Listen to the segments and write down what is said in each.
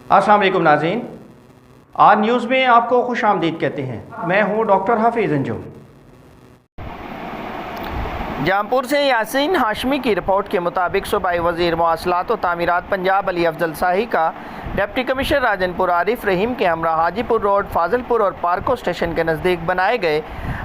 अस्सलाम वालेकुम नाज़रीन, आज न्यूज़ में आपको खुश आमदीद कहते हैं। मैं हूँ डॉक्टर हाफिज़ अंजुम। जौनपुर से यासीन हाशमी की रिपोर्ट के मुताबिक सूबाई वज़ीर मवासलात व तामीरात पंजाब अली अफजल शाही का डिप्टी कमिश्नर राजनपुर आरिफ रहीम के हमरा हाजीपुर रोड, फाजिलपुर और पार्को स्टेशन के नज़दीक बनाए गए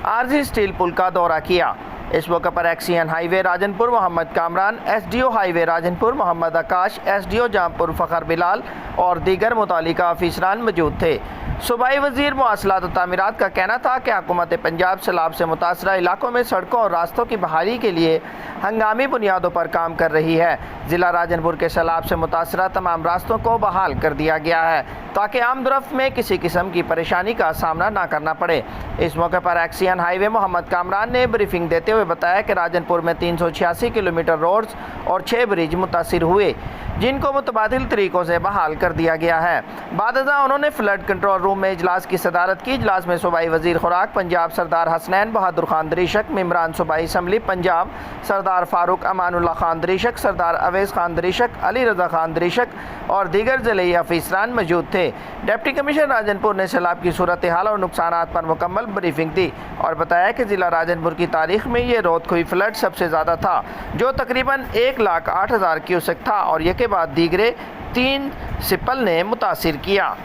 आरजी स्टील पुल का दौरा किया। इस मौके पर XEN highway Rajanpur Mohammad Kamran, SDO highway Rajanpur Mohammad Akash, SDO Jaunpur Fakhar Bilal और दीगर मुतालिका अफसरान मौजूद थे। सूबाई वज़ीर मवासलात व तामीरात का कहना था कि हुकूमत पंजाब सैलाब से मुतासरा इलाकों में सड़कों और रास्तों की बहाली के लिए हंगामी बुनियादों पर काम कर रही है। ज़िला राजनपुर के सैलाब से मुतासरा तमाम रास्तों को बहाल कर दिया गया है ताकि आमदरफ्त में किसी किस्म की परेशानी का सामना न करना पड़े। इस मौके पर एक्सीएन हाईवे मोहम्मद कामरान ने ब्रीफिंग देते हुए बताया कि राजनपुर में 386 किलोमीटर रोड्स और 6 ब्रिज मुतासिर हुए, जिनको मुतबादिल तरीक़ों से बहाल कर दिया गया है। बादजा उन्होंने फ्लड कंट्रोल रूम में इजलास की सदारत की। इजलास में सूबाई वज़ीर खुराक पंजाब सरदार हसनैन बहादुर खान दरीशक, मेम्बरान सूबाई असम्बली पंजाब सरदार फारूक अमानुल्लाह खान दरीशक, सरदार अवैस खान दरीशक, अली रज़ा खान दरीशक और दीगर ज़िले अफसरान मौजूद थे। डिप्टी कमिश्नर राजनपुर ने सैलाब की सूरत हाल और नुकसानात पर मुकम्मल ब्रीफिंग दी और बताया कि ज़िला राजनपुर की तारीख में ये रोदखोई फ्लड सबसे ज़्यादा था, जो तकरीबन 1,08,000 क्यूसेक था और ये के बाद दीगरे 3 सिपल ने मुतासिर किया।